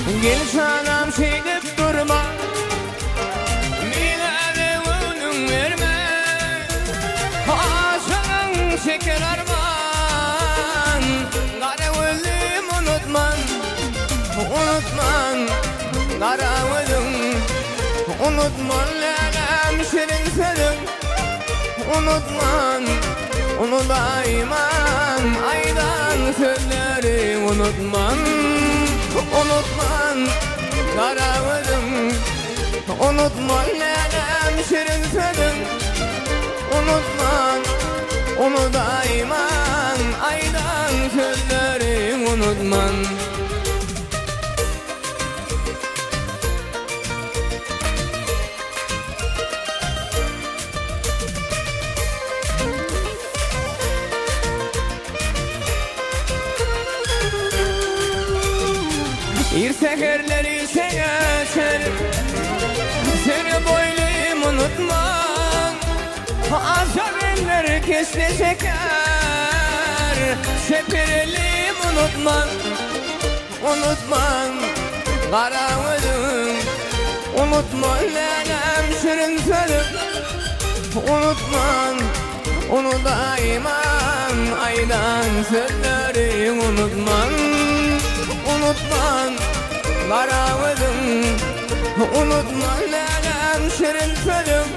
Gel şanam şeydip durma, Milade önüm verme. Aşığın şeker arman, Kara gözlüm unutman, unutman. Kara gözlüm unutman, Lelem şirin senin. Unutman, onu daiman, aydan sözleri unutman. Unutman, kara gözüm, unutman, Lelem şirin sözün. Unutman, onu daiman, aydan sözleri unutman. Bir seherleri geçer, seni boyluyum unutman. Azar eller kesle çeker, seperelim unutman. Unutman, kara gözüm, unutman, Lelem şirin sözüm. Unutman, onu daiman, aydan sözleri unutman. Unutman, kara gözüm, unutman, Lelem şirin sözüm.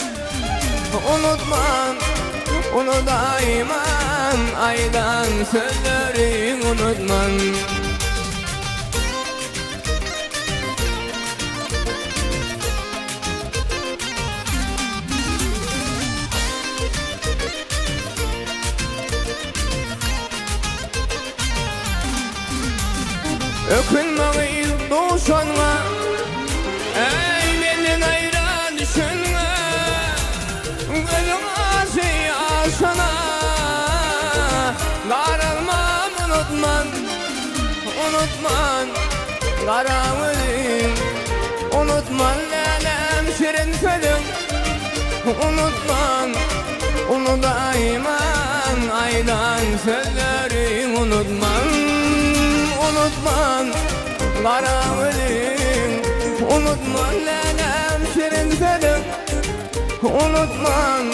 Unutman, onu daiman, aydan sözleri unutman. Ökünmeyi doğuşanma, ey benden ayran düşünme. Gözüm ağzı yaşana, karalmam unutman. Unutman, kara gözüm, unutman, Lelem şirin sözüm. Unutman, onu daiman, aydan sözleri unutman. Unutman, kara gözüm, unutman, Lelem şirin sözüm. Unutman,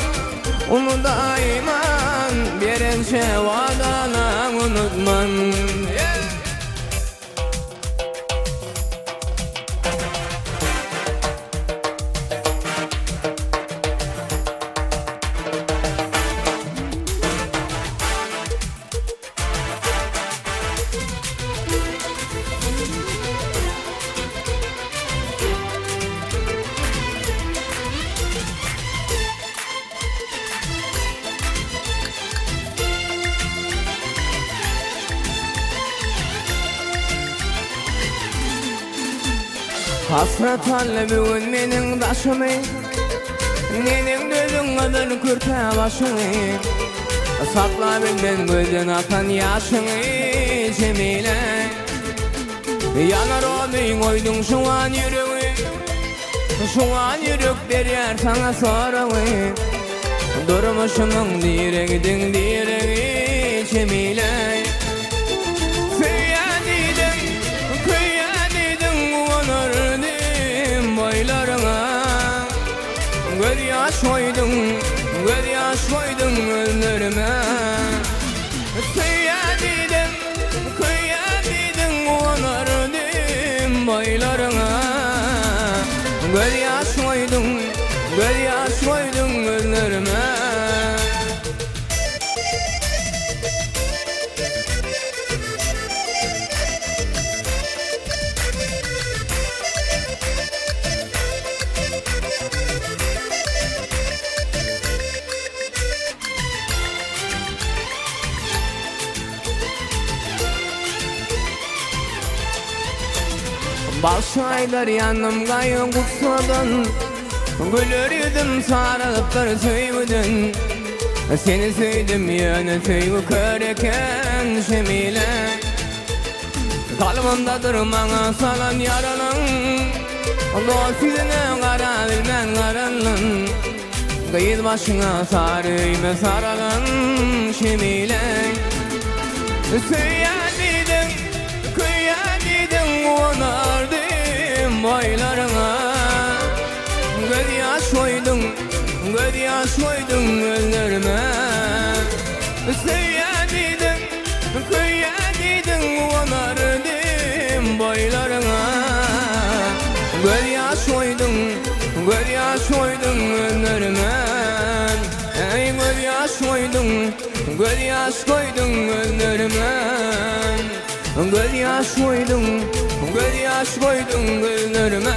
onu daiman, veren şevadana unutman. Hasret halle bugün menin daşımı, Nenin gözün kadar kürte başını. Sakla benden gözden atan yaşını Cemile. Yanar olayım oydun şu an yüreği, şu an yürek verir sana soruyu. Durmuşumun direğidin direği Cemile. Göz yaş koydum, göz yaş koydum gözlerime. Kıyadidim, kıyadidim, onardım boylarına. Göz yaş koydum, göz yaş koydum gözlerime. Baş aylar yanımda yok kutsadın, gülür yüzüm sarılıp bir söylüdün. Seni söyledim yine söylü köreken Cemile. Kalbimdedir bana salan yaralın, dost yüzüne kara bilmen karalın. Kıyız başına sarıyım saralın Cemile. Söyledim, kıyadidim, onardım yaş koydun gözlerime. Seyyadiydin, kıyyadiydin, onardım boylarına. Göz yaş koydun gözlerime. Ey göz yaş koydun gözlerime. Göz yaş koydun gözlerime.